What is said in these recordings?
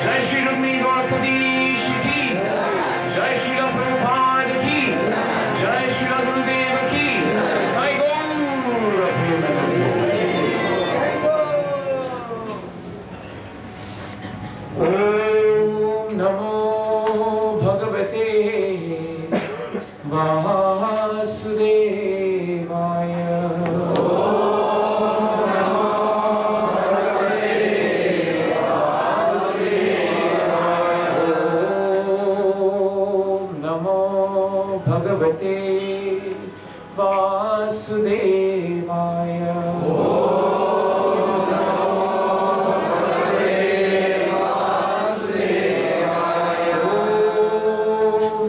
जय श्री रुक्मिणी द्वारकाधीश की, जय श्री प्रभुपाद की, जय श्री गुरुदेव की, जय गौर ओम नमो भगवते वासुदेवाय। भगवते वासुदेवाय।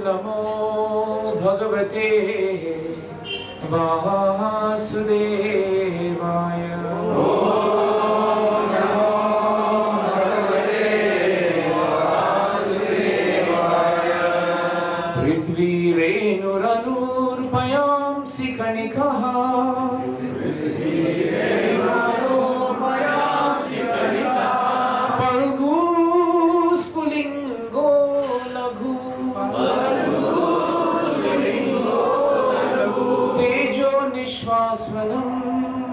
नमो भगवते वासुदेवाय। पृथ्वीरेणुरनूर्पयांसि कणिकः फल्गुस्फुलिङ्गो लघु तेजो निश्वासनं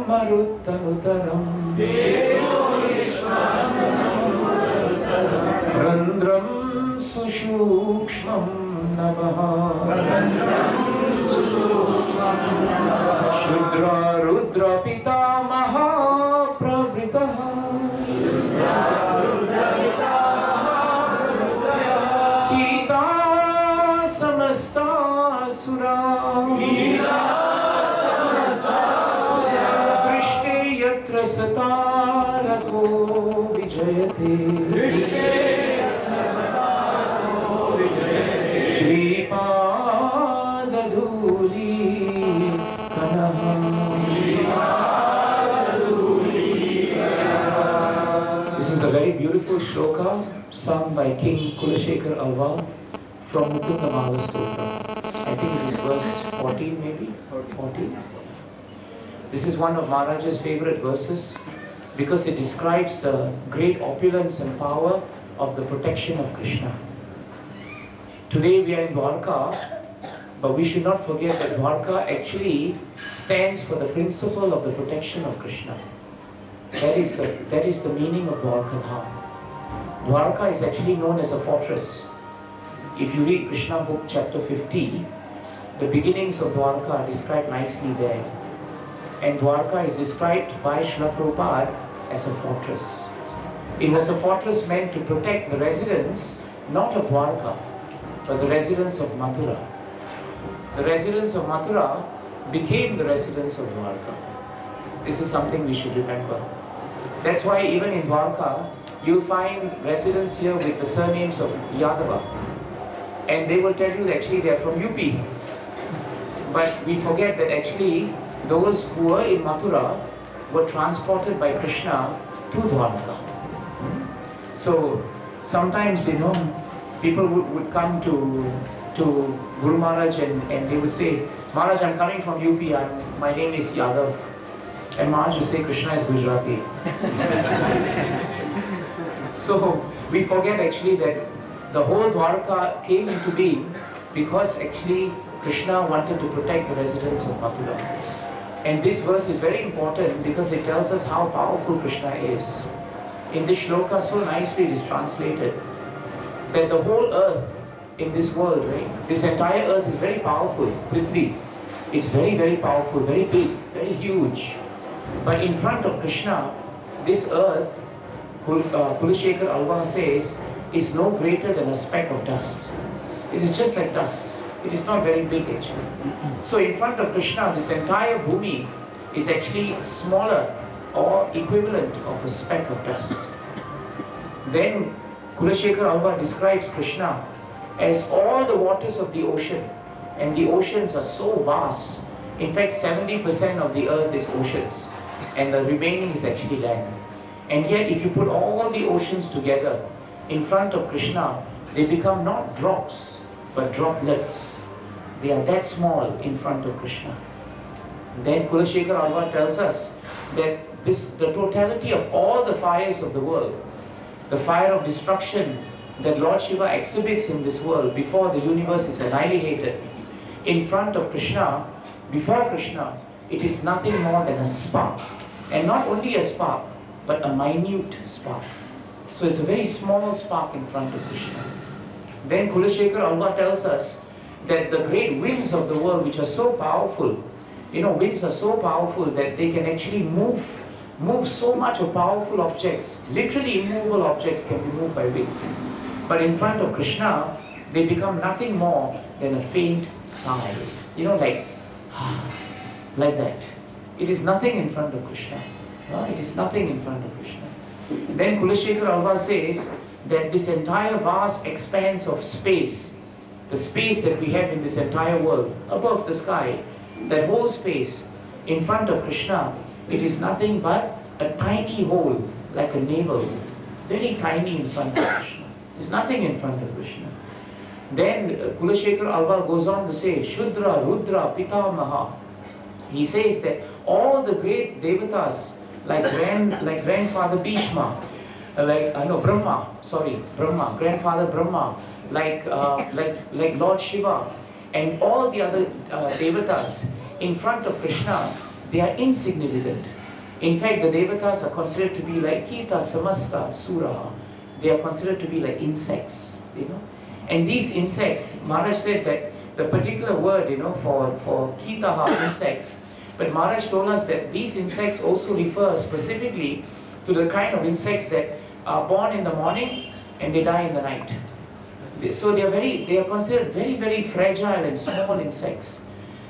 मरुत्तनुतरम् रन्ध्रं सुसूक्ष्मं नभः शुद्रा रुद्र पितामह प्रभृतः कीता समस्तासुरा दृष्टे यत्र सतारको विजयते श्रीपादधूली This is a very beautiful shloka sung by King Kulashekar Alva from Mukundamala Stotra. I think it is verse 14 maybe, or 14. This is one of Maharaja's favorite verses because it describes the great opulence and power of the protection of Krishna. Today we are in Dwarka, but we should not forget that Dwarka actually stands for the principle of the protection of Krishna. That is the meaning of Dwarkadham. Dwarka is actually known as a fortress. If you read Krishna book chapter 50, the beginnings of Dwarka are described nicely there. And Dwarka is described by Srila Prabhupada as a fortress. It was a fortress meant to protect the residents, not of Dwarka, but the residents of Mathura. The residents of Mathura became the residents of Dwarka. This is something we should remember. That's why even in Dwarka, you'll find residents here with the surnames of Yadava. And they will tell you that actually they are from UP. But we forget that actually those who were in Mathura were transported by Krishna to Dwarka. So sometimes, people would come to Guru Maharaj and they would say, Maharaj, I'm coming from UP, my name is Yadav. And Maharaj would say, Krishna is Gujarati. So we forget actually that the whole Dwarka came into being because actually Krishna wanted to protect the residents of Mathura. And this verse is very important because it tells us how powerful Krishna is. In this shloka, so nicely it is translated that the whole earth in this world, right? This entire earth is very powerful. Prithvi, it's very, very powerful, very big, very huge. But in front of Krishna, this earth, Kulashekar Alva says, is no greater than a speck of dust. It is just like dust. It is not very big actually. So in front of Krishna, this entire bhumi is actually smaller or equivalent of a speck of dust. Then Kulashekar Alva describes Krishna as all the waters of the ocean, and the oceans are so vast. In fact, 70% of the earth is oceans, and the remaining is actually land. And yet, if you put all the oceans together in front of Krishna, they become not drops, but droplets. They are that small in front of Krishna. Then Kulashekar Alva tells us that the totality of all the fires of the world, the fire of destruction that Lord Shiva exhibits in this world before the universe is annihilated, in front of Krishna, before Krishna, it is nothing more than a spark. And not only a spark, but a minute spark. So it's a very small spark in front of Krishna. Then Kulashekar Alva tells us that the great winds of the world, which are so powerful, winds are so powerful that they can actually move so much of powerful objects. Literally immovable objects can be moved by winds. But in front of Krishna, they become nothing more than a faint sigh. Like that. It is nothing in front of Krishna. It is nothing in front of Krishna. Then Kulashekar Alva says that this entire vast expanse of space, the space that we have in this entire world, above the sky, that whole space, in front of Krishna, it is nothing but a tiny hole, like a navel, very tiny in front of Krishna. There's nothing in front of Krishna. Then Kulashekar Alva goes on to say, Shudra, Rudra, Pitamaha. He says that all the great devatas, like grandfather Bhishma, Brahma, grandfather Brahma, like Lord Shiva, and all the other devatas in front of Krishna, they are insignificant. In fact, the devatas are considered to be like Kita Samasta Suraha. They are considered to be like insects, And these insects, Maharaj said that the particular word, for Kitaha, insects, but Maharaj told us that these insects also refer specifically to the kind of insects that are born in the morning and they die in the night. So they are considered very, very fragile and small insects.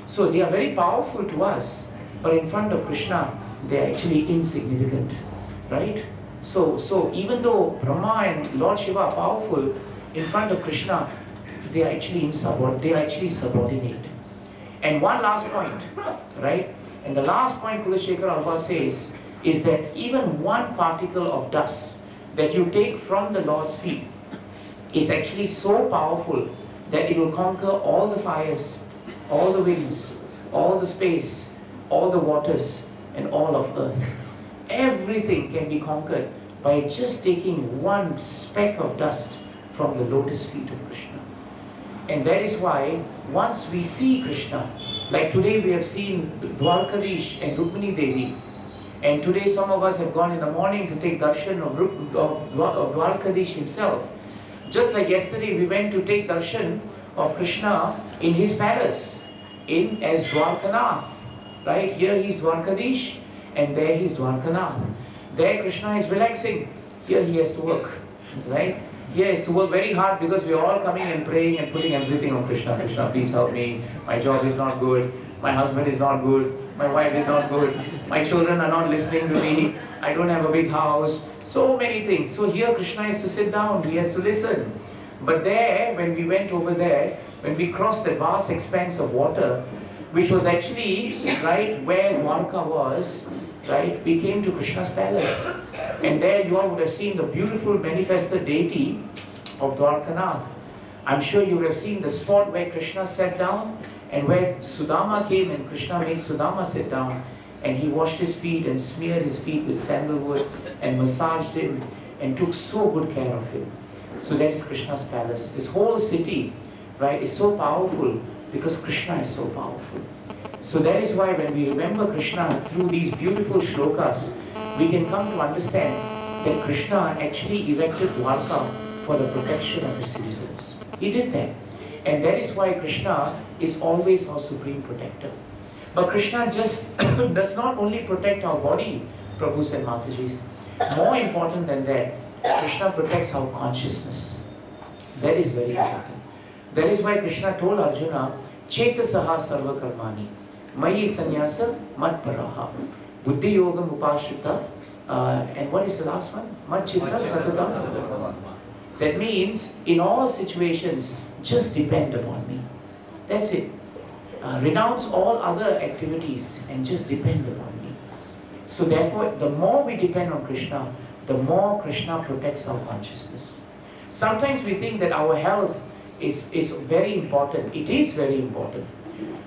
So they are very powerful to us, but in front of Krishna, they are actually insignificant, right? So even though Brahma and Lord Shiva are powerful, in front of Krishna, they are actually subordinate. And one last point, right? And the last point Kulashekar Alva says is that even one particle of dust that you take from the Lord's feet is actually so powerful that it will conquer all the fires, all the winds, all the space, all the waters, and all of earth. Everything can be conquered by just taking one speck of dust from the lotus feet of Krishna. And that is why once we see Krishna, like today we have seen Dwarkadham and Rukmini Devi, and today some of us have gone in the morning to take darshan of Dwarkadham himself. Just like yesterday we went to take darshan of Krishna in his palace, as Dwarkanath. Right? Here he is Dwarkadham and there he is Dwarkanath. There Krishna is relaxing. Here he has to work. Right? Here he has to work very hard because we are all coming and praying and putting everything on Krishna. Krishna, please help me. My job is not good. My husband is not good. My wife is not good. My children are not listening to me. I don't have a big house. So many things. So here Krishna has to sit down. He has to listen. But there, when we went over there, when we crossed that vast expanse of water, which was actually right where Dwarka was, right, we came to Krishna's palace. And there you all would have seen the beautiful manifested deity of Dwarkadham. I'm sure you would have seen the spot where Krishna sat down and where Sudama came and Krishna made Sudama sit down, and he washed his feet and smeared his feet with sandalwood and massaged him and took so good care of him. So that is Krishna's palace. This whole city, right, is so powerful because Krishna is so powerful. So that is why when we remember Krishna through these beautiful shlokas, we can come to understand that Krishna actually erected Dwarka for the protection of his citizens. He did that. And that is why Krishna is always our supreme protector. But Krishna just does not only protect our body, Prabhus and Matajis. More important than that, Krishna protects our consciousness. That is very important. That is why Krishna told Arjuna, Chetasaha sarva karmani, mayi sannyasa mat paraha, buddhi yogam upashrita, and what is the last one? Mat chitta satatam. That means, in all situations, just depend upon me. That's it. Renounce all other activities and just depend upon me. So therefore, the more we depend on Krishna, the more Krishna protects our consciousness. Sometimes we think that our health is very important. It is very important.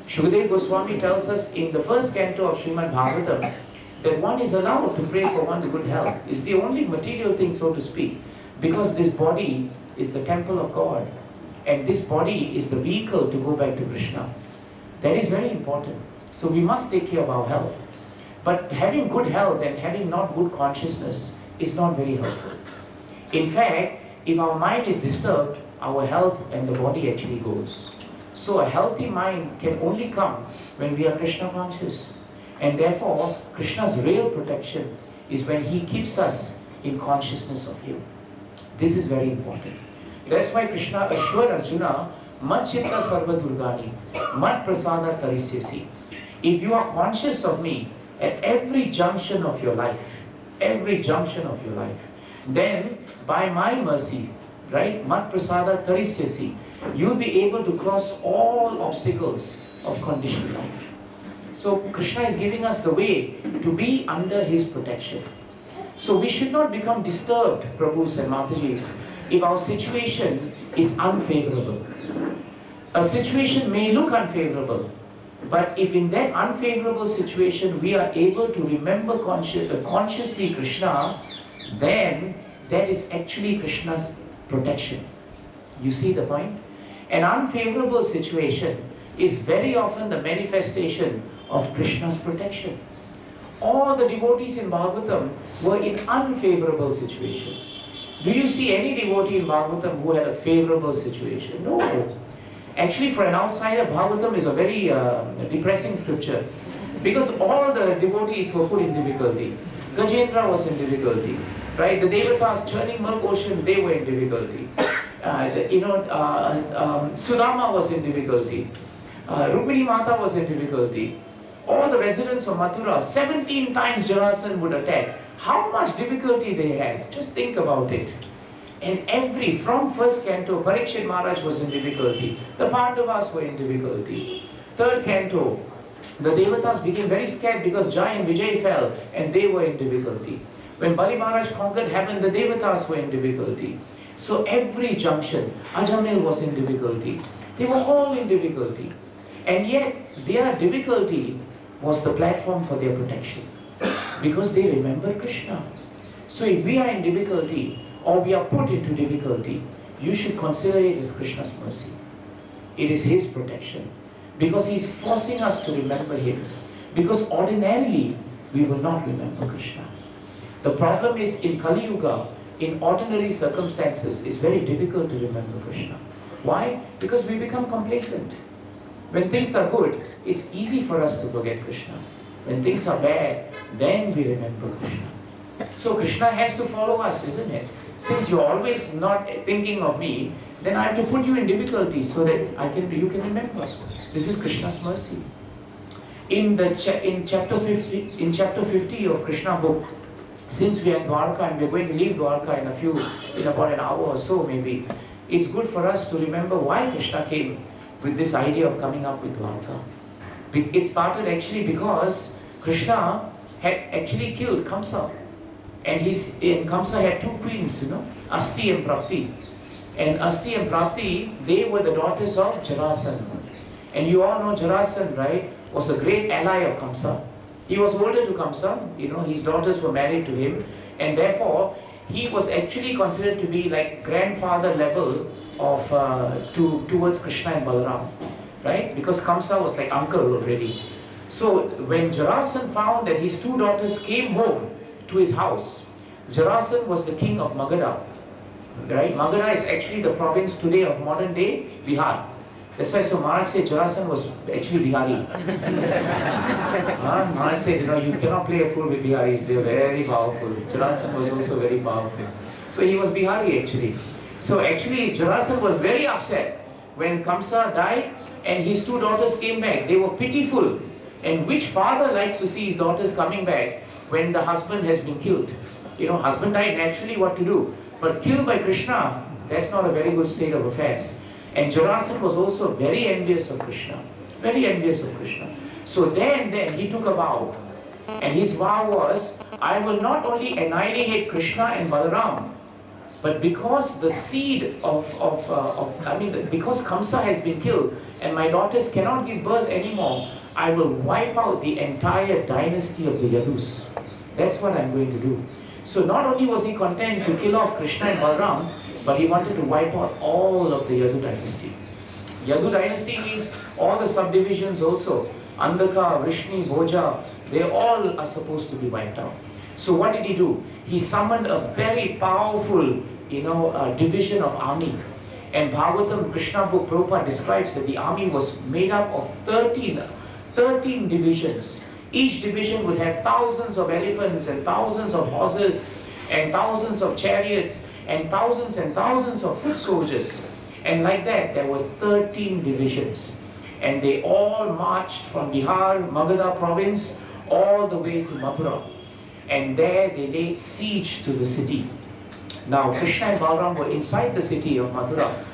Shukadeva Goswami tells us in the first canto of Srimad Bhagavatam that one is allowed to pray for one's good health. It's the only material thing, so to speak, because this body is the temple of God, and this body is the vehicle to go back to Krishna. That is very important. So we must take care of our health. But having good health and having not good consciousness is not very helpful. In fact, if our mind is disturbed, our health and the body actually goes. So a healthy mind can only come when we are Krishna conscious. And therefore, Krishna's real protection is when he keeps us in consciousness of him. This is very important. That's why Krishna assured Arjuna, Mat chitta sarva durgani, mat prasada tarisyasi. If you are conscious of me at every junction of your life, then by my mercy, right, mat prasada tarisyasi, you'll be able to cross all obstacles of conditioned life. So Krishna is giving us the way to be under his protection. So we should not become disturbed, Prabhus and Matajis, if our situation is unfavorable. A situation may look unfavorable, but if in that unfavorable situation we are able to remember consciously Krishna, then that is actually Krishna's protection. You see the point? An unfavorable situation is very often the manifestation of Krishna's protection. All the devotees in Bhagavatam were in unfavorable situation. Do you see any devotee in Bhagavatam who had a favorable situation? No. Actually, for an outsider, Bhagavatam is a very depressing scripture, because all the devotees were put in difficulty. Gajendra was in difficulty, right? The Devatas churning milk ocean, they were in difficulty. Sudama was in difficulty. Rukmini Mata was in difficulty. All the residents of Mathura, 17 times Jarasan would attack. How much difficulty they had? Just think about it. And from first canto, Parikshit Maharaj was in difficulty. The Pandavas were in difficulty. Third canto, the Devatas became very scared because Jai and Vijay fell and they were in difficulty. When Bali Maharaj conquered heaven, the Devatas were in difficulty. So every junction, Ajamil was in difficulty. They were all in difficulty. And yet, their difficulty was the platform for their protection. Because they remember Krishna. So if we are in difficulty, or we are put into difficulty, you should consider it as Krishna's mercy. It is his protection. Because he is forcing us to remember him. Because ordinarily, we will not remember Krishna. The problem is in Kali Yuga, in ordinary circumstances, it's very difficult to remember Krishna. Why? Because we become complacent. When things are good, it's easy for us to forget Krishna. When things are bad, then we remember Krishna. So Krishna has to follow us, isn't it? Since you're always not thinking of me, then I have to put you in difficulty so that you can remember. This is Krishna's mercy. In chapter 50 of Krishna book, since we are in Dwarka and we are going to leave Dwarka in about an hour or so maybe, it's good for us to remember why Krishna came with this idea of coming up with Dwarka. It started actually because Krishna had actually killed Kamsa. And Kamsa had two queens, Asti and Prapti. And Asti and Prapti, they were the daughters of Jarasan. And you all know Jarasan, right, was a great ally of Kamsa. He was older to Kamsa, his daughters were married to him, and therefore he was actually considered to be like grandfather level of towards Krishna and Balaram, right? Because Kamsa was like uncle already. So when Jarasan found that his two daughters came home to his house, Jarasan was the king of Magadha, right? Magadha is actually the province today of modern day Bihar. That's why so Maharaj said Jarasan was actually Bihari. Maharaj said, you cannot play a fool with Biharis, they are very powerful. Jarasan was also very powerful. So he was Bihari actually. So actually Jarasan was very upset when Kamsa died and his two daughters came back. They were pitiful. And which father likes to see his daughters coming back when the husband has been killed? Husband died naturally, what to do? But killed by Krishna, that's not a very good state of affairs. And Jarasan was also very envious of Krishna. Very envious of Krishna. So then he took a vow. And his vow was, I will not only annihilate Krishna and Balaram, but because the seed because Kamsa has been killed and my daughters cannot give birth anymore, I will wipe out the entire dynasty of the Yadus. That's what I'm going to do. So not only was he content to kill off Krishna and Balaram, but he wanted to wipe out all of the Yadu dynasty. Yadu dynasty means all the subdivisions also. Andhaka, Vrishni, Bhoja, they all are supposed to be wiped out. So what did he do? He summoned a very powerful, division of army. And Bhagavatam, Krishna book, Prabhupada describes that the army was made up of 13 divisions. Each division would have thousands of elephants and thousands of horses and thousands of chariots and thousands of foot soldiers. And like that, there were 13 divisions. And they all marched from Bihar, Magadha province, all the way to Mathura. And there they laid siege to the city. Now, Krishna and Balaram were inside the city of Mathura.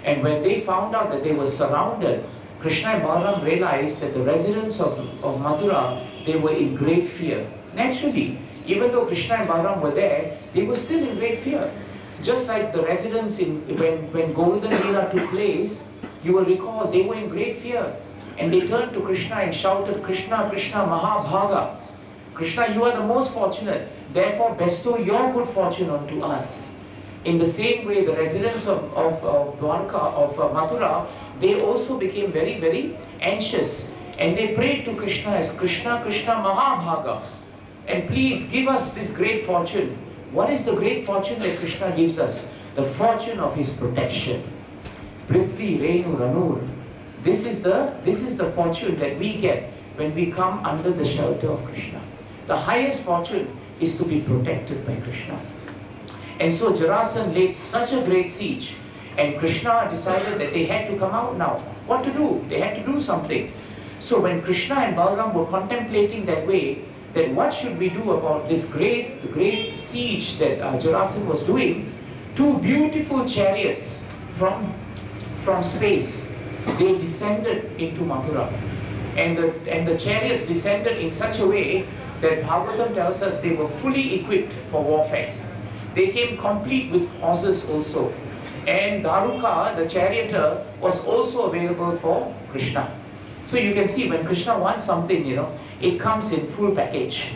And when they found out that they were surrounded, Krishna and Balaram realized that the residents of Mathura, they were in great fear. Naturally, even though Krishna and Balaram were there, they were still in great fear. Just like the residents when Golden Leela took place, you will recall they were in great fear. And they turned to Krishna and shouted, Krishna, Krishna, Mahabhaga. Krishna, you are the most fortunate. Therefore, bestow your good fortune onto us. In the same way, the residents of Dwarka, of Mathura, they also became very, very anxious. And they prayed to Krishna as Krishna, Krishna, Mahabhaga. And please give us this great fortune. What is the great fortune that Krishna gives us? The fortune of his protection. Prithvi, Renu, Ranur. This is the fortune that we get when we come under the shelter of Krishna. The highest fortune is to be protected by Krishna. And so Jarasan laid such a great siege, and Krishna decided that they had to come out now. What to do? They had to do something. So when Krishna and Balaram were contemplating that way, that what should we do about this great siege that Jarasan was doing, two beautiful chariots from space, they descended into Mathura. And the chariots descended in such a way that Bhagavatam tells us they were fully equipped for warfare. They came complete with horses also. And Daruka, the charioteer, was also available for Krishna. So you can see when Krishna wants something, it comes in full package,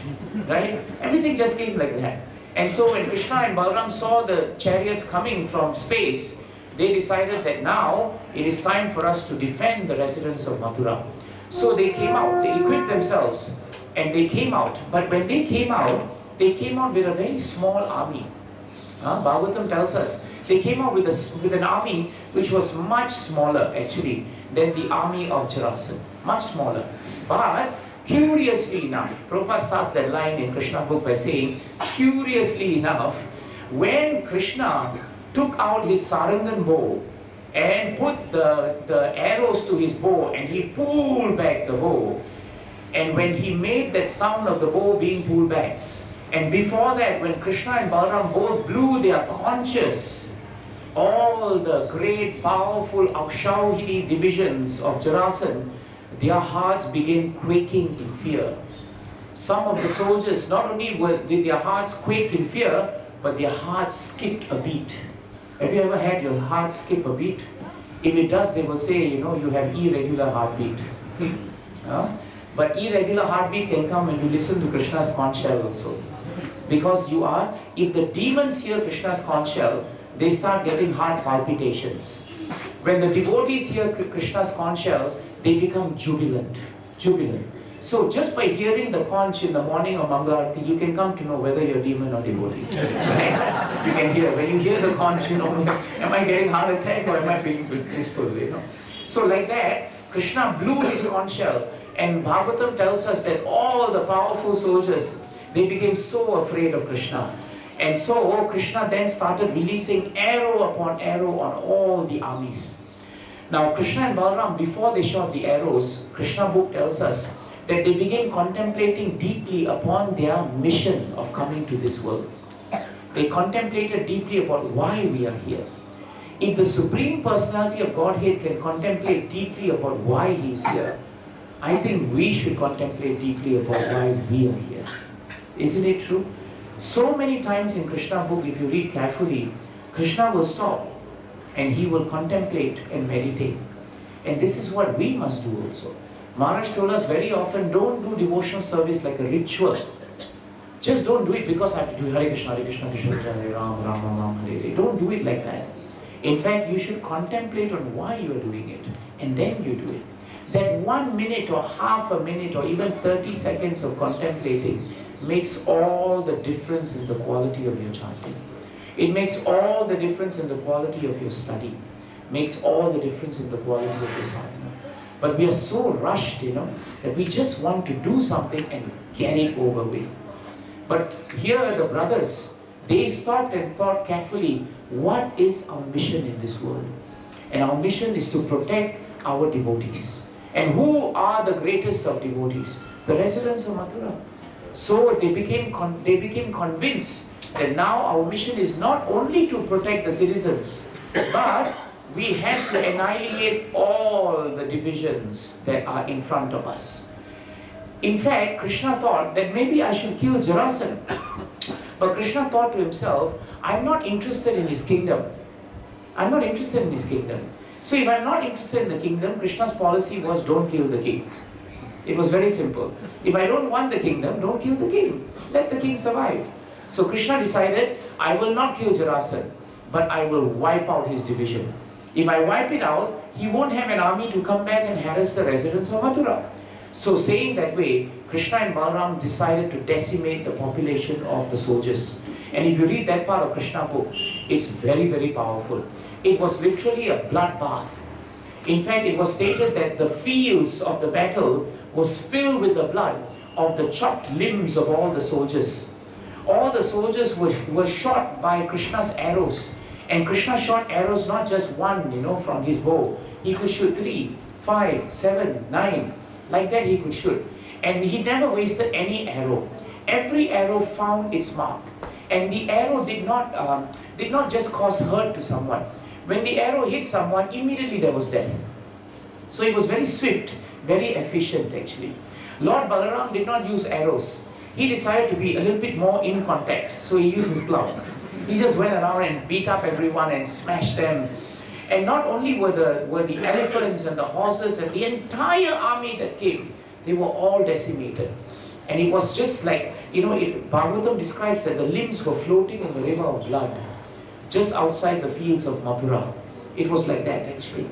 right? Everything just came like that. And so when Krishna and Balaram saw the chariots coming from space, they decided that now it is time for us to defend the residents of Mathura. So they came out, they equipped themselves, and they came out. But when they came out with a very small army. Bhagavatam tells us, they came out with an army which was much smaller actually than the army of Jarasan. Much smaller. But curiously enough, Prabhupada starts that line in Krishna book by saying, curiously enough, when Krishna took out his sarangan bow and put the arrows to his bow and he pulled back the bow, and when he made that sound of the bow being pulled back, and before that, when Krishna and Balaram both blew their conches, all the great powerful Akshauhini divisions of Jarasan, their hearts began quaking in fear. Some of the soldiers, not only did their hearts quake in fear, but their hearts skipped a beat. Have you ever had your heart skip a beat? If it does, they will say, you have irregular heartbeat. But irregular heartbeat can come when you listen to Krishna's conch shell also. Because if the demons hear Krishna's conch shell, they start getting heart palpitations. When the devotees hear Krishna's conch shell, they become jubilant. So just by hearing the conch in the morning of Mangalarti, you can come to know whether you're demon or devotee. Right? You can hear, when you hear the conch, am I getting heart attack or am I being blissful? So like that, Krishna blew his conch shell, and Bhagavatam tells us that all the powerful soldiers, they became so afraid of Krishna. And so Krishna then started releasing arrow upon arrow on all the armies. Now Krishna and Balaram, before they shot the arrows, Krishna book tells us that they began contemplating deeply upon their mission of coming to this world. They contemplated deeply about why we are here. If the Supreme Personality of Godhead can contemplate deeply about why He is here, I think we should contemplate deeply about why we are here. Isn't it true? So many times in Krishna book, if you read carefully, Krishna will stop and He will contemplate and meditate. And this is what we must do also. Maharaj told us very often, don't do devotional service like a ritual. Just don't do it because I have to do Hare Krishna, Krishna, Hare Ram, Ram, Ram, Hare Hare. Don't do it like that. In fact, you should contemplate on why you are doing it, and then you do it. That 1 minute or half a minute or even 30 seconds of contemplating makes all the difference in the quality of your chanting. It makes all the difference in the quality of your study. Makes all the difference in the quality of your sadhana. But we are so rushed, that we just want to do something and get it over with. But here the brothers, they stopped and thought carefully, what is our mission in this world? And our mission is to protect our devotees. And who are the greatest of devotees? The residents of Mathura. So they became convinced that now our mission is not only to protect the citizens, but we have to annihilate all the divisions that are in front of us. In fact, Krishna thought that maybe I should kill Jarasandha. But Krishna thought to himself, I'm not interested in his kingdom. I'm not interested in his kingdom. So if I'm not interested in the kingdom, Krishna's policy was don't kill the king. It was very simple. If I don't want the kingdom, don't kill the king. Let the king survive. So Krishna decided, I will not kill Jarasandha, but I will wipe out his division. If I wipe it out, he won't have an army to come back and harass the residents of Mathura. So saying that way, Krishna and Balaram decided to decimate the population of the soldiers. And if you read that part of Krishna book, it's very, very powerful. It was literally a bloodbath. In fact, it was stated that the fields of the battle was filled with the blood of the chopped limbs of all the soldiers. All the soldiers were shot by Krishna's arrows. And Krishna shot arrows not just one, from his bow. He could shoot 3, 5, 7, 9. Like that he could shoot. And he never wasted any arrow. Every arrow found its mark. And the arrow did not just cause hurt to someone. When the arrow hit someone, immediately there was death. So it was very swift, very efficient actually. Lord Balaram did not use arrows. He decided to be a little bit more in contact. So he used his club. He just went around and beat up everyone and smashed them. And not only were the elephants and the horses and the entire army that came, they were all decimated. And it was just like, Bhagavatam describes that the limbs were floating in the river of blood, just outside the fields of Mathura. It was like that actually.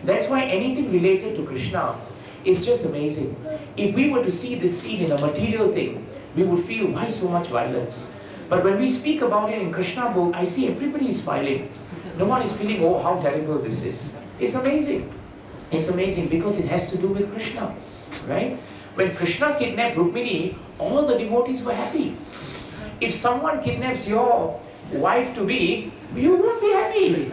That's why anything related to Krishna is just amazing. If we were to see this scene in a material thing, we would feel, why so much violence? But when we speak about it in Krishna book, I see everybody is smiling. No one is feeling, oh, how terrible this is. It's amazing. It's amazing because it has to do with Krishna, right? When Krishna kidnapped Rukmini, all the devotees were happy. If someone kidnaps your wife-to-be, you won't be happy,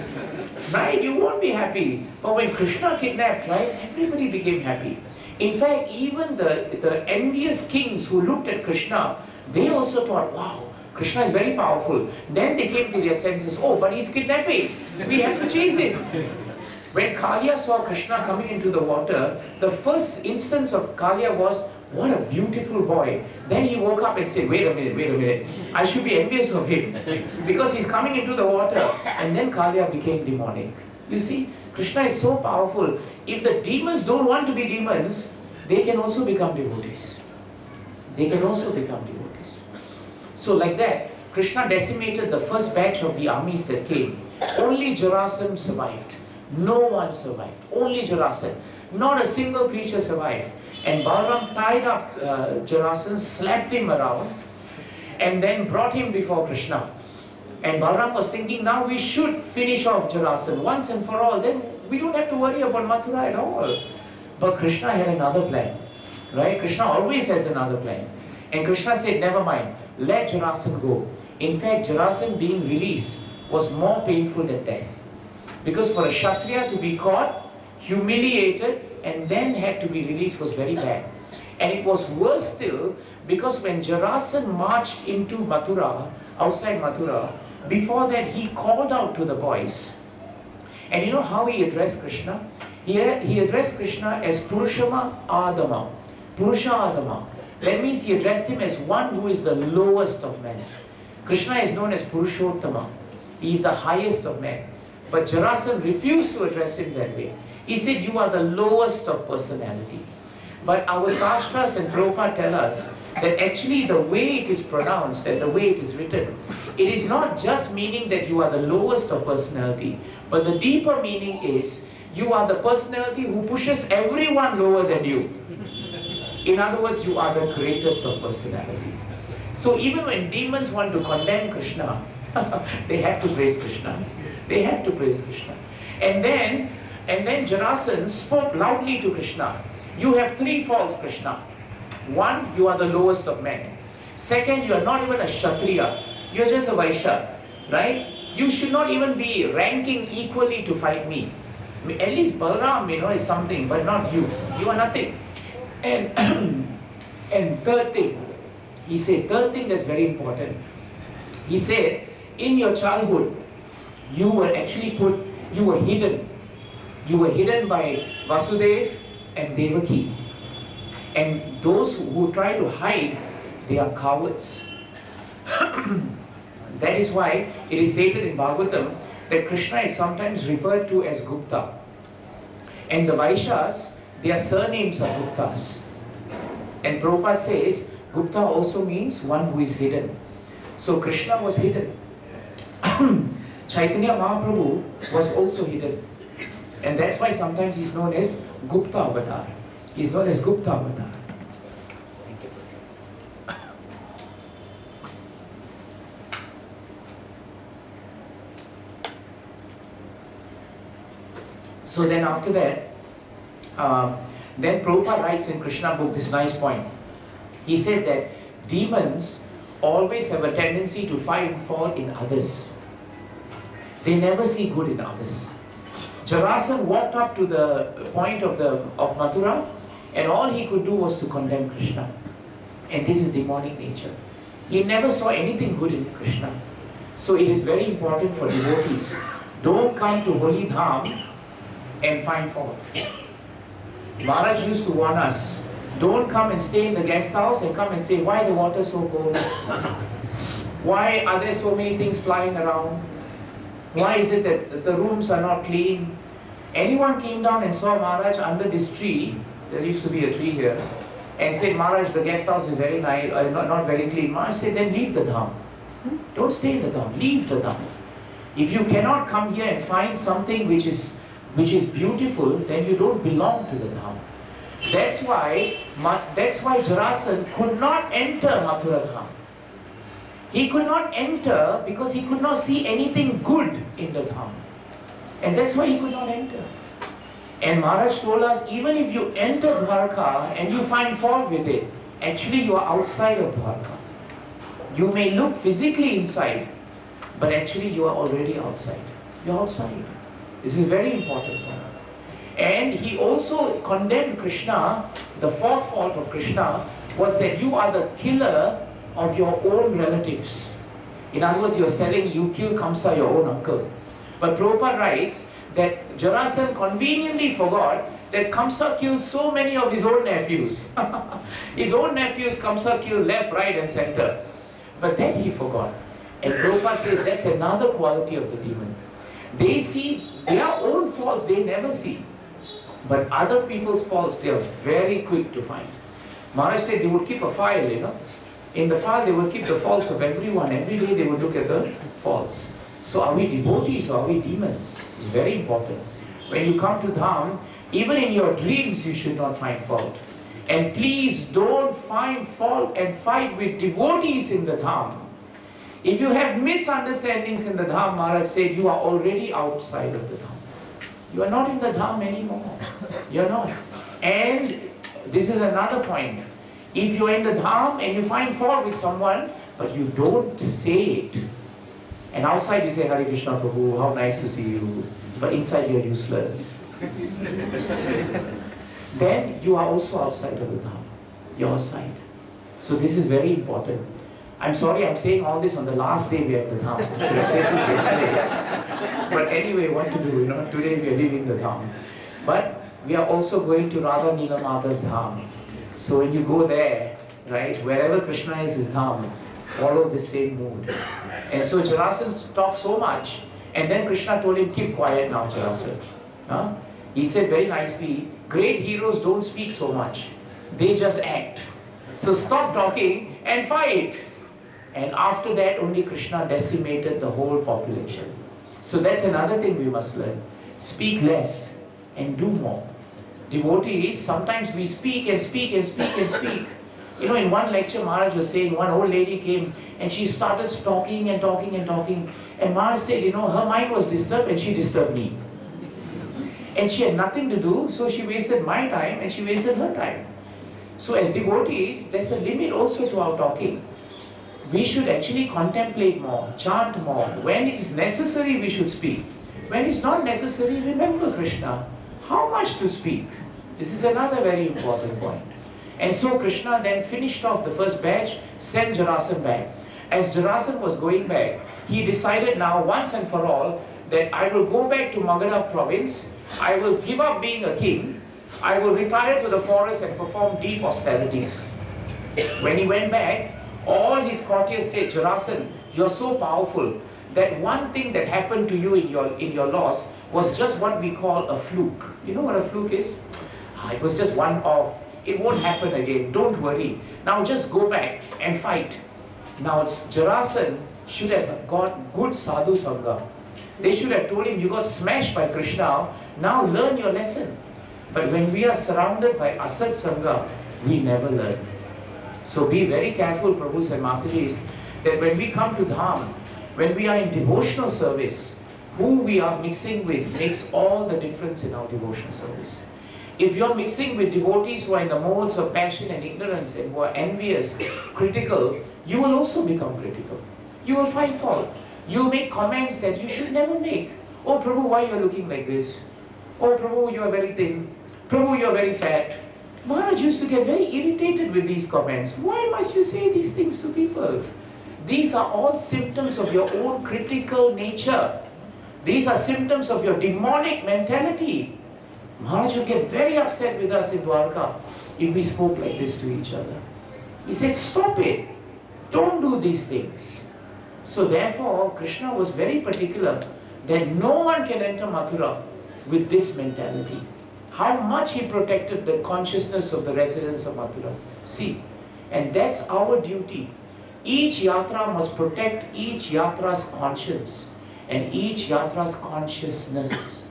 right? You won't be happy. But when Krishna kidnapped, right, everybody became happy. In fact, even the envious kings who looked at Krishna, they also thought, wow, Krishna is very powerful. Then they came to their senses, oh, but he's kidnapping. We have to chase him. When Kaliya saw Krishna coming into the water, the first instance of Kaliya was, What a beautiful boy. Then he woke up and said, wait a minute. I should be envious of him because he's coming into the water. And then Kaliya became demonic. You see, Krishna is so powerful. If the demons don't want to be demons, they can also become devotees. They can also become devotees. So like that, Krishna decimated the first batch of the armies that came. Only Jarasandha survived. No one survived. Only Jarasandha. Not a single creature survived. And Balaram tied up Jarasandha, slapped him around, and then brought him before Krishna. And Balaram was thinking, now we should finish off Jarasandha once and for all. Then we don't have to worry about Mathura at all. But Krishna had another plan. Right? Krishna always has another plan. And Krishna said, never mind, let Jarasandha go. In fact, Jarasandha being released was more painful than death. Because for a Kshatriya to be caught, humiliated, and then had to be released was very bad. And it was worse still because when Jarasandha marched into Mathura, outside Mathura, before that he called out to the boys. And you know how he addressed Krishna? He addressed Krishna as Purushama Adama. Purusha Adama. That means he addressed him as one who is the lowest of men. Krishna is known as Purushottama. He is the highest of men. But Jarasandha refused to address him that way. He said, you are the lowest of personality. But our Shastras and Prabhupada tell us that actually the way it is pronounced and the way it is written, it is not just meaning that you are the lowest of personality, but the deeper meaning is you are the personality who pushes everyone lower than you. In other words, you are the greatest of personalities. So even when demons want to condemn Krishna, they have to praise Krishna. They have to praise Krishna. And then Jarasandha spoke loudly to Krishna. You have three faults, Krishna. One, you are the lowest of men. Second, you are not even a Kshatriya. You are just a Vaishya, right? You should not even be ranking equally to fight me. At least Balaram, is something, but not you. You are nothing. And third thing, he said, third thing that's very important. He said, in your childhood, you were hidden. You were hidden by Vasudeva and Devaki. And those who try to hide, they are cowards. That is why it is stated in Bhagavatam that Krishna is sometimes referred to as Gupta. And the Vaishyas, their surnames are Guptas. And Prabhupada says, Gupta also means one who is hidden. So Krishna was hidden. Chaitanya Mahaprabhu was also hidden. And that's why sometimes he's known as Gupta Avatar. He's known as Gupta Avatar. Thank you. So then after that, then Prabhupada writes in Krishna book this nice point. He said that demons always have a tendency to find fault in others. They never see good in others. Jarasandha walked up to the point of Mathura, and all he could do was to condemn Krishna. And this is demonic nature. He never saw anything good in Krishna. So it is very important for devotees. Don't come to Holy Dham and find fault. Maharaj used to warn us, don't come and stay in the guest house and come and say, why the water so cold? Why are there so many things flying around? Why is it that the rooms are not clean? Anyone came down and saw Maharaj under this tree, there used to be a tree here, and said, Maharaj, the guest house is very nice, not very clean. Maharaj said, then leave the dham. Don't stay in the dham, leave the dham. If you cannot come here and find something which is beautiful, then you don't belong to the dham. That's why Jarasandha could not enter Mathura Dham. He could not enter because he could not see anything good in the Dham. And that's why he could not enter. And Maharaj told us, even if you enter Dwarka and you find fault with it, actually you are outside of Dwarka. You may look physically inside, but actually you are already outside. You're outside. This is very important. And he also condemned Krishna. The fourth fault of Krishna was that you are the killer of your own relatives. In other words, you kill Kamsa, your own uncle. But Prabhupada writes that Jarasandha conveniently forgot that Kamsa killed so many of his own nephews. His own nephews, Kamsa killed left, right and center. But then he forgot. And Prabhupada says that's another quality of the demon. They see their own faults, they never see. But other people's faults, they are very quick to find. Maharaj said they would keep a file, In the file, they would keep the faults of everyone. Every day they would look at the faults. So are we devotees or are we demons? It's very important. When you come to Dham, even in your dreams, you should not find fault. And please don't find fault and fight with devotees in the Dham. If you have misunderstandings in the Dham, Maharaj said, you are already outside of the Dham. You are not in the Dham anymore. You are not. And this is another point. If you are in the Dham and you find fault with someone, but you don't say it, and outside you say, Hare Krishna Prabhu, how nice to see you, but inside you are useless, then you are also outside of the Dham, your side. So this is very important. I'm sorry, I'm saying all this on the last day we are at the Dham. I should have said this yesterday. But anyway, what to do, today we are leaving the Dham. But we are also going to Radha Neelamada Dham. So when you go there, right, wherever Krishna is Dham, follow the same mood. And so Jarasan talked so much, and then Krishna told him, keep quiet now, Jarasan. Huh? He said very nicely, great heroes don't speak so much. They just act. So stop talking and fight. And after that, only Krishna decimated the whole population. So that's another thing we must learn. Speak less and do more. Devotees, sometimes we speak and speak and speak and speak. In one lecture, Maharaj was saying, one old lady came and she started talking and talking and talking. And Maharaj said, her mind was disturbed and she disturbed me. And she had nothing to do, so she wasted my time and she wasted her time. So as devotees, there's a limit also to our talking. We should actually contemplate more, chant more. When it's necessary, we should speak. When it's not necessary, remember Krishna. How much to speak? This is another very important point. And so Krishna then finished off the first batch, sent Jarasan back. As Jarasan was going back, he decided now once and for all that I will go back to Magadha province, I will give up being a king, I will retire to the forest and perform deep austerities. When he went back, all his courtiers said, Jarasan, you're so powerful that one thing that happened to you in your loss was just what we call a fluke. You know what a fluke is? It was just one off. It won't happen again. Don't worry. Now just go back and fight. Now Jarasan should have got good sadhu sangha. They should have told him, you got smashed by Krishna. Now learn your lesson. But when we are surrounded by asat sangha, we never learn. So be very careful, Prabhus and Matajis, that when we come to Dham, when we are in devotional service, who we are mixing with makes all the difference in our devotional service. If you're mixing with devotees who are in the modes of passion and ignorance and who are envious, critical, you will also become critical. You will find fault. You make comments that you should never make. Oh Prabhu, why you are looking like this? Oh Prabhu, you are very thin. Prabhu, you are very fat. Maharaj used to get very irritated with these comments. Why must you say these things to people? These are all symptoms of your own critical nature. These are symptoms of your demonic mentality. Maharaj would get very upset with us in Dwarka if we spoke like this to each other. He said, stop it. Don't do these things. So therefore, Krishna was very particular that no one can enter Mathura with this mentality. How much he protected the consciousness of the residents of Mathura. See, and that's our duty. Each yatra must protect each yatra's conscience and each yatra's consciousness.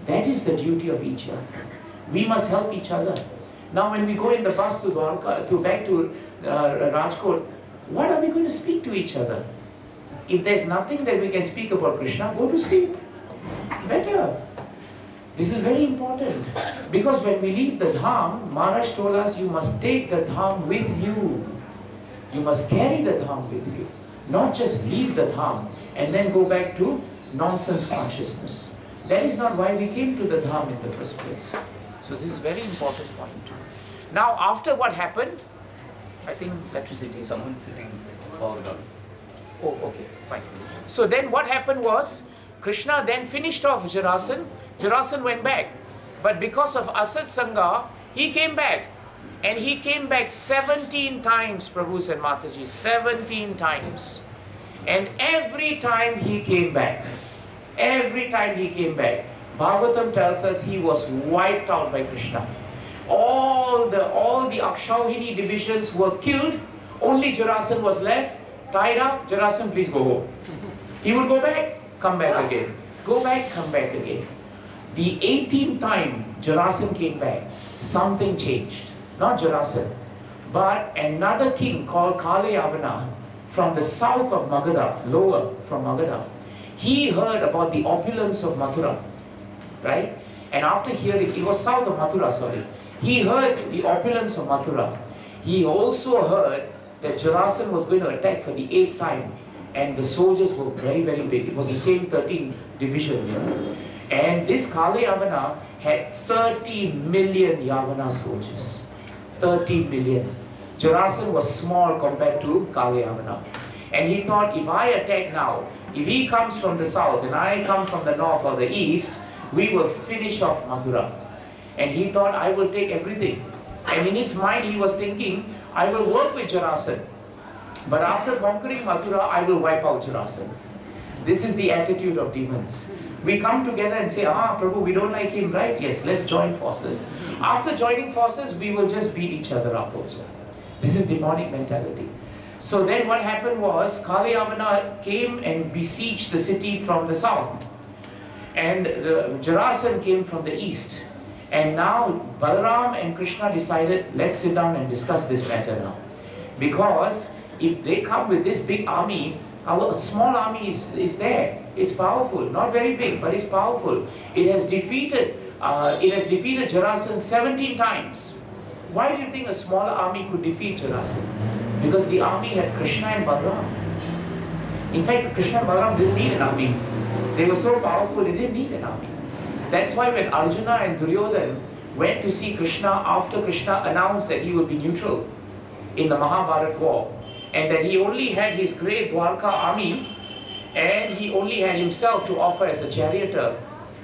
That is the duty of each yatra. We must help each other. Now when we go in the bus to Dwarka, back to Rajkot, what are we going to speak to each other? If there's nothing that we can speak about Krishna, go to sleep. Better. This is very important. Because when we leave the Dham, Maharaj told us you must take the Dham with you. You must carry the Dham with you. Not just leave the Dham and then go back to nonsense consciousness. That is not why we came to the Dham in the first place. So this is a very important point. Now after what happened, I think electricity. Someone's sitting inside. Power gone. Oh, okay, fine. So then what happened was, Krishna then finished off Jarasan. Jarasan went back. But because of Asat Sangha, he came back. And he came back 17 times, Prabhus and Mataji, 17 times. And every time he came back, Bhagavatam tells us he was wiped out by Krishna. All the Akshauhini divisions were killed. Only Jarasan was left, tied up. Jarasan, please go home. He would go back, come back again. Go back, come back again. The 18th time Jarasan came back, something changed. Not Jarasan, but another king called Kalayavana from the south of Magadha, lower from Magadha. He heard about the opulence of Mathura, right? And after hearing, it was south of Mathura, sorry. He heard the opulence of Mathura. He also heard that Jarasan was going to attack for the 8th time. And the soldiers were very, very big. It was the same 13 division, you know. And this Kalayavana had 30 million Yavana soldiers. 30 million. Jarasan was small compared to Kalayavana. And he thought, if I attack now, if he comes from the south and I come from the north or the east, we will finish off Mathura. And he thought, I will take everything. And in his mind he was thinking, I will work with Jarasan. But after conquering Mathura, I will wipe out Jarasan. This is the attitude of demons. We come together and say, Prabhu, we don't like him, right? Yes, let's join forces. After joining forces, we will just beat each other up also. This is demonic mentality. So then what happened was, Kalayavana came and besieged the city from the south. And Jarasan came from the east. And now Balaram and Krishna decided, let's sit down and discuss this matter now. Because if they come with this big army, our small army is there. It's powerful, not very big, but it's powerful. It has defeated Jarasan 17 times. Why do you think a smaller army could defeat Jarasan? Because the army had Krishna and Balaram. In fact, Krishna and Balaram didn't need an army. They were so powerful, they didn't need an army. That's why when Arjuna and Duryodhan went to see Krishna after Krishna announced that he would be neutral in the Mahabharata war, and that he only had his great Dwarka army and he only had himself to offer as a charioteer,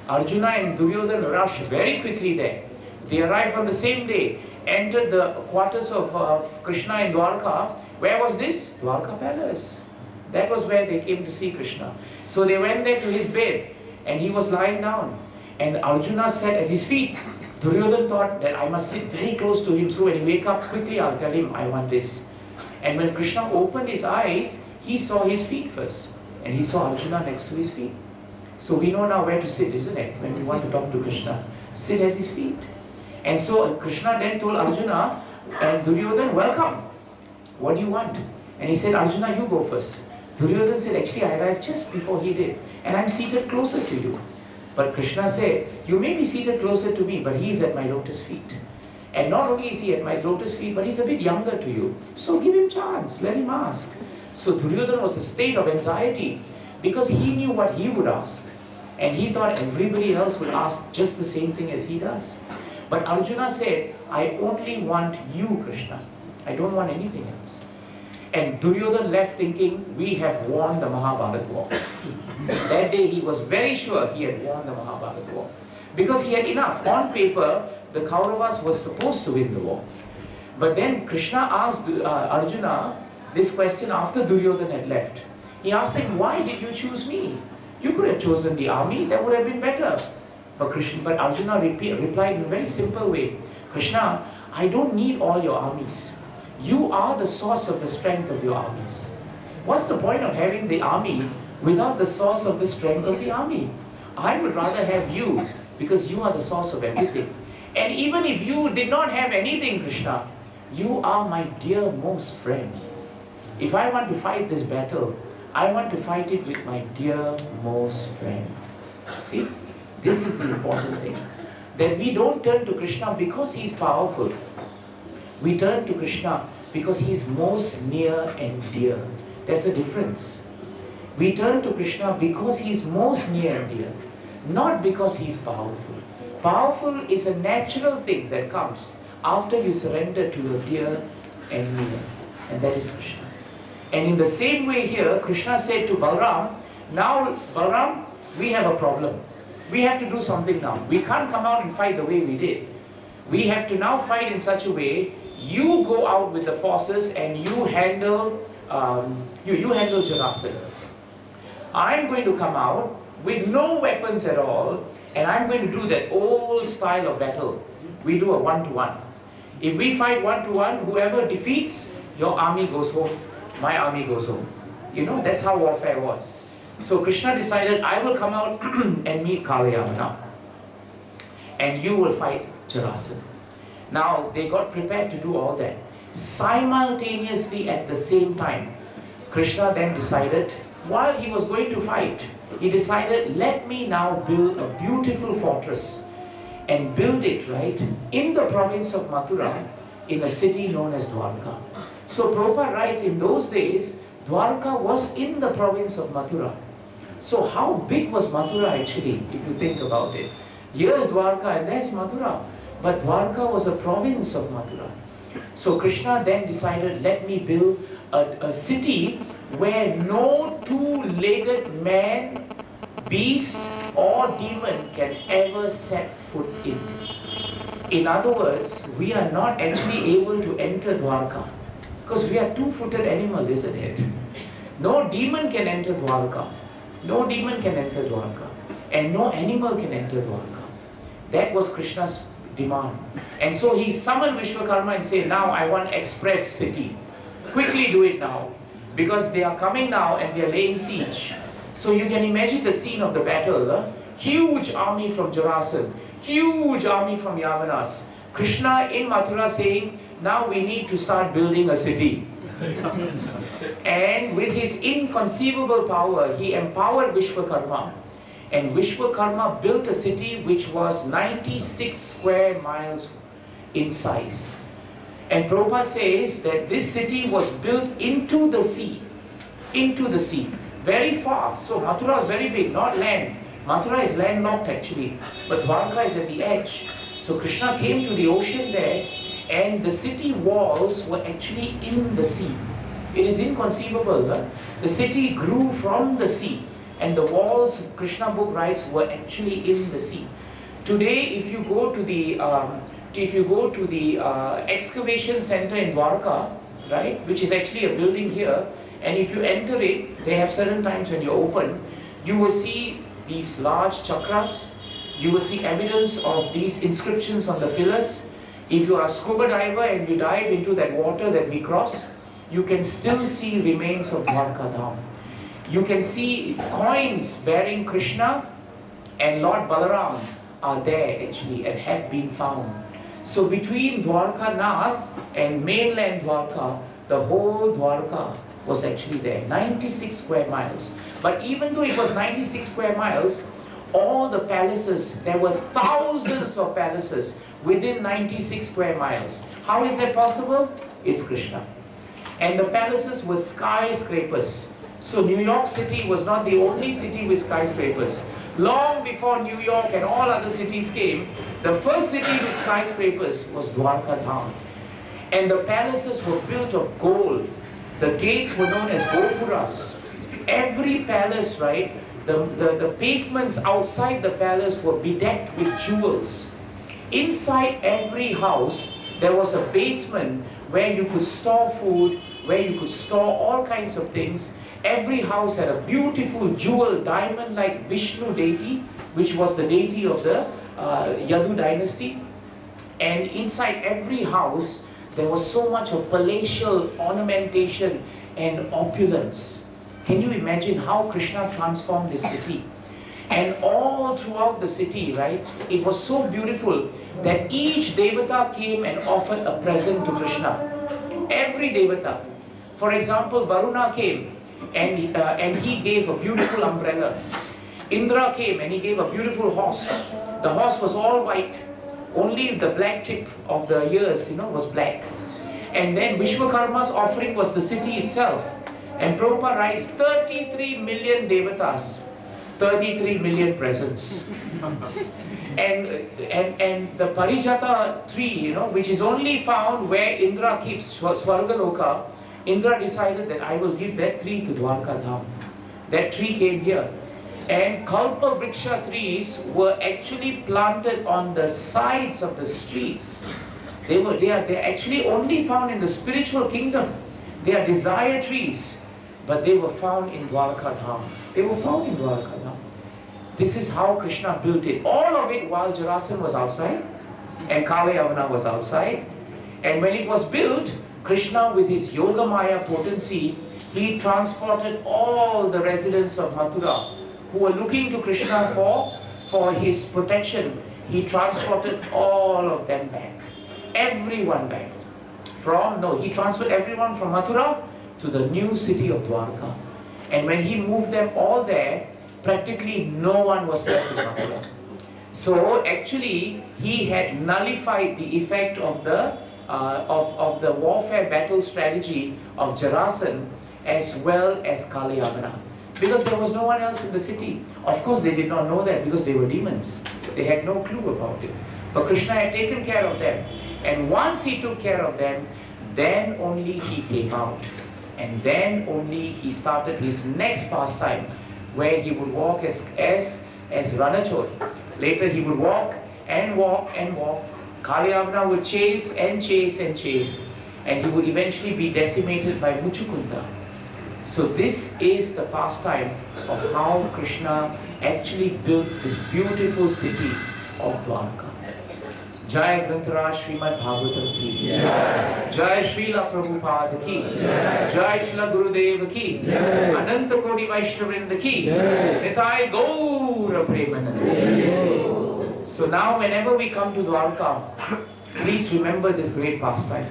Arjuna and Duryodhan rushed very quickly there. They arrived on the same day, entered the quarters of Krishna in Dwarka. Where was this? Dwarka palace. That was where they came to see Krishna. So they went there to his bed and he was lying down. And Arjuna sat at his feet. Duryodhan thought that I must sit very close to him, so when he wake up quickly I'll tell him I want this. And when Krishna opened his eyes, he saw his feet first. And he saw Arjuna next to his feet. So we know now where to sit, isn't it? When we want to talk to Krishna. Sit at his feet. And so Krishna then told Arjuna and Duryodhan, welcome. What do you want? And he said, Arjuna, you go first. Duryodhan said, actually I arrived just before he did. And I'm seated closer to you. But Krishna said, you may be seated closer to me, but he is at my lotus feet. And not only is he at my lotus feet, but he's a bit younger to you. So give him chance, let him ask. So Duryodhana was a state of anxiety because he knew what he would ask. And he thought everybody else would ask just the same thing as he does. But Arjuna said, I only want you, Krishna. I don't want anything else. And Duryodhana left thinking, we have won the Mahabharata war. That day he was very sure he had won the Mahabharata war. Because he had enough. On paper, the Kauravas was supposed to win the war. But then Krishna asked Arjuna this question after Duryodhana had left. He asked him, why did you choose me? You could have chosen the army, that would have been better. But Arjuna replied in a very simple way, Krishna, I don't need all your armies. You are the source of the strength of your armies. What's the point of having the army without the source of the strength of the army? I would rather have you because you are the source of everything. And even if you did not have anything, Krishna, you are my dear most friend. If I want to fight this battle, I want to fight it with my dear most friend. See, this is the important thing. That we don't turn to Krishna because he's powerful. We turn to Krishna because he's most near and dear. There's a difference. We turn to Krishna because he's most near and dear, not because he's powerful. Powerful is a natural thing that comes after you surrender to your dear and near, and that is Krishna. And in the same way here, Krishna said to Balaram, now Balaram, we have a problem. we have to do something now. We can't come out and fight the way we did. We have to now fight in such a way, you go out with the forces and you handle Jarasandha. I'm going to come out with no weapons at all, and I'm going to do that old style of battle. We do a one-to-one. If we fight one-to-one, whoever defeats, your army goes home, my army goes home. You know, that's how warfare was. So Krishna decided, I will come out and meet Kalayavana, and you will fight Jarasandha. Now, they got prepared to do all that. Simultaneously at the same time, Krishna then decided, while he was going to fight, he decided, let me now build a beautiful fortress and build it, right, in the province of Mathura, in a city known as Dwarka. So Prabhupada writes, in those days, Dwarka was in the province of Mathura. So how big was Mathura actually, if you think about it? Here's Dwarka and there's Mathura. But Dwarka was a province of Mathura. So Krishna then decided, let me build a city where no two-legged man, beast or demon can ever set foot in. In other words, we are not actually able to enter Dwarka because we are two-footed animal, isn't it? No demon can enter Dwarka. No demon can enter Dwarka. And no animal can enter Dwarka. That was Krishna's demand. And so he summoned Vishwakarma and said, now I want express city. Quickly do it now. Because they are coming now and they are laying siege. So you can imagine the scene of the battle. Huge army from Jarasandha. Huge army from Yavanas. Krishna in Mathura saying, now we need to start building a city. And with his inconceivable power, he empowered Vishwakarma. And Vishwakarma built a city which was 96 square miles in size. And Prabhupada says that this city was built into the sea. Into the sea. Very far. So Mathura is very big, not land. Mathura is landlocked actually. But Dwarka is at the edge. So Krishna came to the ocean there, and the city walls were actually in the sea. It is inconceivable. Huh? The city grew from the sea. And the walls, Krishna book writes, were actually in the sea. Today, if you go to the excavation center in Dwarka, right, which is actually a building here, and if you enter it, they have certain times when you open, you will see these large chakras. You will see evidence of these inscriptions on the pillars. If you are a scuba diver and you dive into that water that we cross, you can still see remains of Dwarkadham. You can see coins bearing Krishna and Lord Balaram are there actually and have been found. So between Dwarka Nath and mainland Dwarka, the whole Dwarka was actually there, 96 square miles. But even though it was 96 square miles, all the palaces, there were thousands of palaces within 96 square miles. How is that possible? It's Krishna. And the palaces were skyscrapers. So New York City was not the only city with skyscrapers. Long before New York and all other cities came, the first city with skyscrapers was Dwarkadham. And the palaces were built of gold. The gates were known as Gopuras. Every palace, right, the pavements outside the palace were bedecked with jewels. Inside every house, there was a basement where you could store food, where you could store all kinds of things. Every house had a beautiful jewel, diamond-like Vishnu deity, which was the deity of the Yadu dynasty. And inside every house, there was so much of palatial ornamentation and opulence. Can you imagine how Krishna transformed this city? And all throughout the city, right, it was so beautiful that each Devata came and offered a present to Krishna. Every Devata. For example, Varuna came and he gave a beautiful umbrella. Indra came and he gave a beautiful horse. The horse was all white. Only the black tip of the ears, was black. And then Vishwakarma's offering was the city itself. And Prabhupada writes 33 million devatas, 33 million presents. and the Parijata tree, which is only found where Indra keeps Swargaloka, Indra decided that I will give that tree to Dwarkadham. That tree came here. And Kalpa Vriksha trees were actually planted on the sides of the streets. They are actually only found in the spiritual kingdom. They are desire trees, but they were found in Dwarkadham. They were found in Dwarkadham. This is how Krishna built it. All of it while Jarasan was outside and Kalayavana was outside. And when it was built, Krishna with his Yoga Maya potency, he transported all the residents of Mathura who were looking to Krishna for his protection. He transported all of them back. Everyone back. He transferred everyone from Mathura to the new city of Dwarka. And when he moved them all there, practically no one was left in Mathura. So actually, he had nullified the effect of the warfare battle strategy of Jarasan as well as Kalayavana. Because there was no one else in the city. Of course, they did not know that because they were demons. They had no clue about it. But Krishna had taken care of them. And once he took care of them, then only he came out. And then only he started his next pastime, where he would walk as Ranachod. Later he would walk and walk and walk. Kalyavana would chase and chase and chase. And he would eventually be decimated by Muchukunda. So this is the pastime of how Krishna actually built this beautiful city of Dwarka. Jai Granthara Srimad Bhagavatam ki Jai Srila Prabhupada ki Jai Srila Gurudev ki Ananta Kodi Vaishnavrinda ki Nitai Gaura Premananda. So now whenever we come to Dwarka, please remember this great pastime.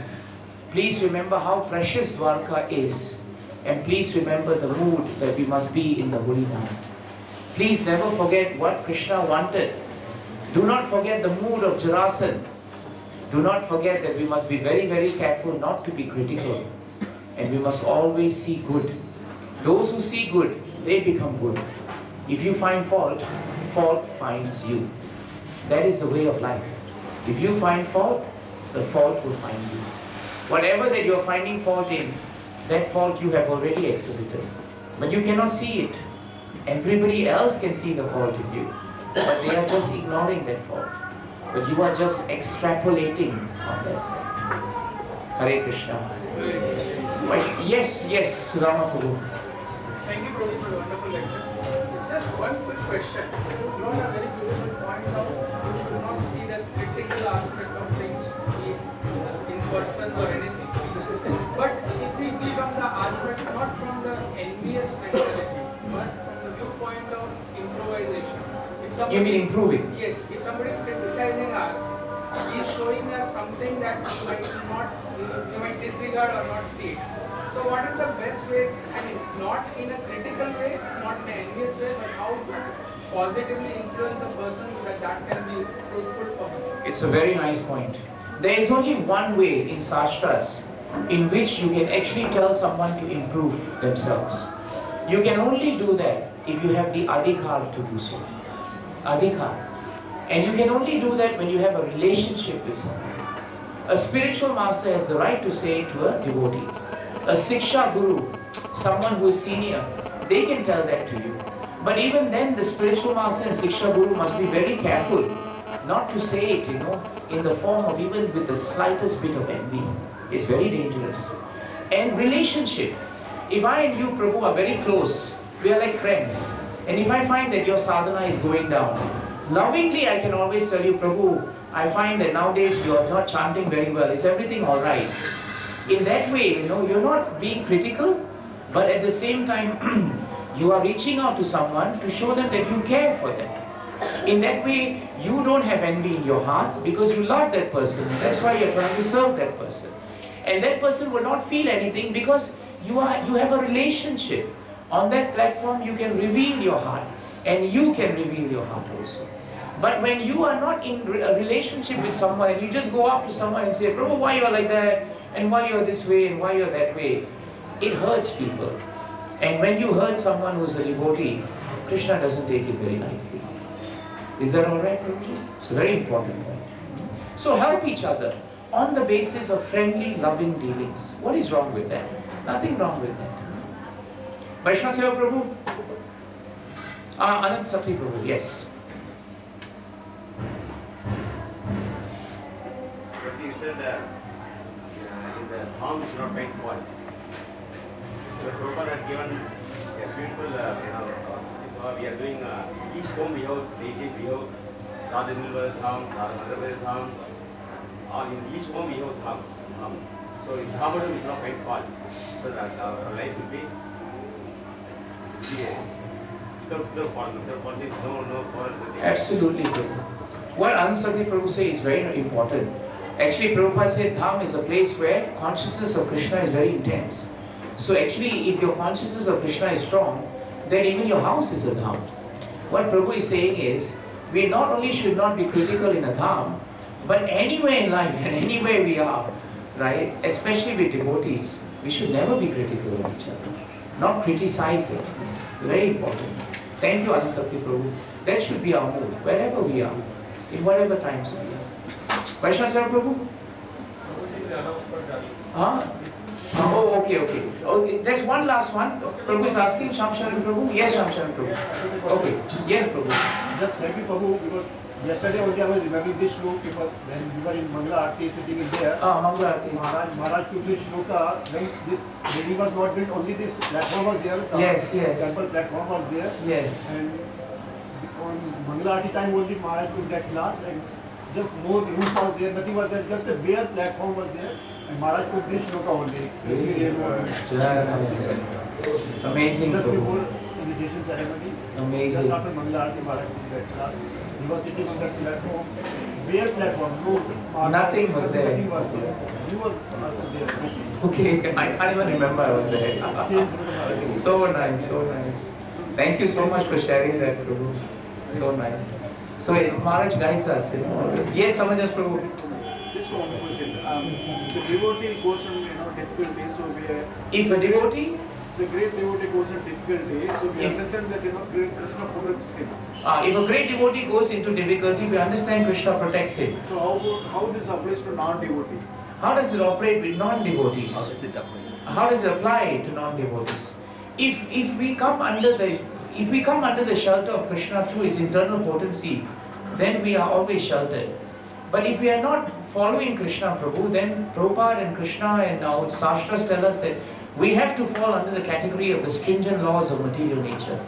Please remember how precious Dwarka is. And please remember the mood that we must be in the holy night. Please never forget what Krishna wanted. Do not forget the mood of Jarasan. Do not forget that we must be very, very careful not to be critical. And we must always see good. Those who see good, they become good. If you find fault, fault finds you. That is the way of life. If you find fault, the fault will find you. Whatever that you are finding fault in, that fault you have already exhibited. But you cannot see it. Everybody else can see the fault in you. But they are just ignoring that fault. But you are just extrapolating on that fault. Hare Krishna. Yes, Sudama Prabhu. Thank you, Prabhu, for the wonderful lecture. Just one quick question. You have a very beautiful point of you should not see the critical aspect of things in person or anything. But if we see from the aspect, not from the envious mentality, but from the viewpoint of improvisation. You mean improving? Yes. If somebody is criticizing us, he is showing us something that we might disregard or not see it. So what is the best way, not in a critical way, not in an envious way, but how to positively influence a person so that can be fruitful for him? It's a very nice point. There is only one way in Shastras in which you can actually tell someone to improve themselves. You can only do that if you have the adhikar to do so. Adhikar. And you can only do that when you have a relationship with someone. A spiritual master has the right to say to a devotee. A Siksha Guru, someone who is senior, they can tell that to you. But even then, the spiritual master and Siksha Guru must be very careful not to say it, in the form of even with the slightest bit of envy. It's very dangerous. And relationship. If I and you, Prabhu, are very close, we are like friends. And if I find that your sadhana is going down, lovingly I can always tell you, Prabhu, I find that nowadays you are not chanting very well. Is everything alright? In that way, you're not being critical, but at the same time, you are reaching out to someone to show them that you care for them. In that way, you don't have envy in your heart because you love that person. That's why you're trying to serve that person. And that person will not feel anything because you have a relationship. On that platform, you can reveal your heart, and you can reveal your heart also. But when you are not in a relationship with someone, and you just go up to someone and say, Prabhu, why you are like that, and why you are this way, and why you are that way, it hurts people. And when you hurt someone who is a devotee, Krishna doesn't take it very lightly. Is that all right, Prabhuji? It's a very important point. So help each other on the basis of friendly, loving dealings. What is wrong with that? Nothing wrong with that. Vaishnava Seva Prabhu. Anand Sakti Prabhu, yes. But you said in the harm is not paid for. So Prabhupada has given a beautiful, so we are doing each home we have deities, we have Radha Nilvara Dham, Radha Madhavara Dham, or in each home we have dham. So in Dhamadam is not paid for. So that our life will be without politics, no forest. Absolutely, Prabhu. What Anand Sakti Prabhu says is very important. Actually, Prabhupada said Dham is a place where consciousness of Krishna is very intense. So actually, if your consciousness of Krishna is strong, then even your house is a Dham. What Prabhu is saying is, we not only should not be critical in a Dham, but anywhere in life and anywhere we are, right, especially with devotees, we should never be critical of each other. Not criticize it. It's very important. Thank you, Anand Sakti Prabhu. That should be our mood, wherever we are, in whatever times we are. Vaishnav Seva Prabhu? Huh? Oh, okay. Oh, there's one last one. Prabhu is asking, Shamsharan Prabhu? Yes, Shamsharan Prabhu. Okay. Yes, Prabhu. Just thank you, Prabhu, because yesterday only I was remembering this shloka because when we were in Mangla Aarti sitting in there. Mangla Aarti. Maharaj took this shloka when this building was not built, only this platform was there. Yes. Temple platform was there. Yes. And on Mangla Aarti time only Maharaj took that class and just no roof was there, nothing was there, just a bare platform was there. And Maharaj took this shloka only. Amazing. Just Prabhu. before initiation ceremony. Amazing. Just after Mangla Aarti, Maharaj took that class. He was sitting on that platform, bare platform, no. Nothing was there. Nothing was there. He was there. Okay, I can't even remember I was there. So nice. Thank you so much for sharing that, Prabhu. So nice. So Maharaj guides us, always. Yes, Samajas Prabhu. Just one question. The devotee goes on difficult days, so we are. If a devotee, The great devotee goes on difficult days, so we understand that great Krishna protects him. if a great devotee goes into difficulty, we understand Krishna protects him. So how this applies to non-devotee? How does it operate with non-devotees? How does it apply to non-devotees? If we come under the shelter of Krishna through his internal potency, then we are always sheltered. But if we are not following Krishna Prabhu, then Prabhupada and Krishna and our Shastras tell us that we have to fall under the category of the stringent laws of material nature.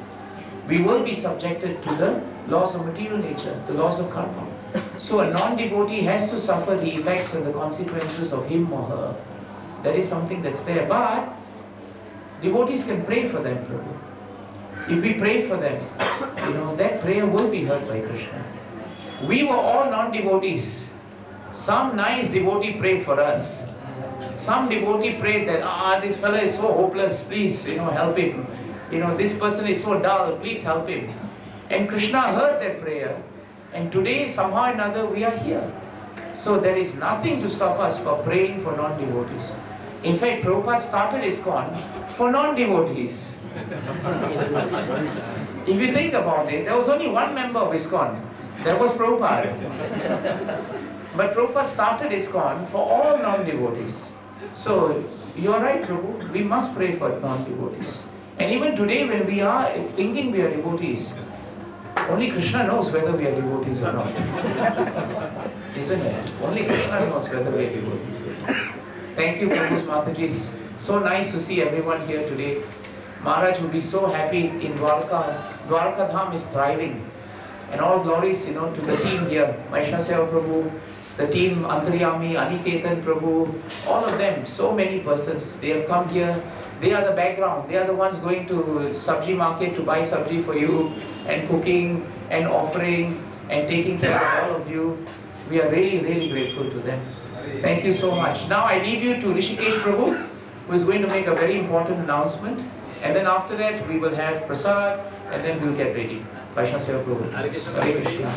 We will be subjected to the laws of material nature, the laws of karma. So a non-devotee has to suffer the effects and the consequences of him or her. That is something that's there. But devotees can pray for them, Prabhu. If we pray for them, that prayer will be heard by Krishna. We were all non-devotees. Some nice devotee prayed for us. Some devotee prayed that, this fellow is so hopeless, please, help him. This person is so dull, please help him. And Krishna heard that prayer. And today, somehow or another, we are here. So there is nothing to stop us for praying for non-devotees. In fact, Prabhupada started Iskcon for non-devotees. If you think about it, there was only one member of Iskcon. That was Prabhupada. But Prabhupada started Iskcon for all non-devotees. So, you are right, Prabhu. We must pray for non-devotees. And even today, when we are thinking we are devotees, only Krishna knows whether we are devotees or not. Isn't it? Only Krishna knows whether we are devotees or not. Thank you, Prabhu's Mataji. So nice to see everyone here today. Maharaj will be so happy in Dwarka. Dwarkadham is thriving. And all glories, to the team here. Vaishnav Seva Prabhu, the team Antaryami, Aniketan Prabhu, all of them, so many persons. They have come here. They are the background. They are the ones going to sabji market to buy sabji for you and cooking and offering and taking care of all of you. We are really, really grateful to them. Thank you so much. Now I leave you to Rishikesh Prabhu, who is going to make a very important announcement. And then after that, we will have prasad and then we'll get ready. Vaishnav Seva Prabhu. Hare Krishna.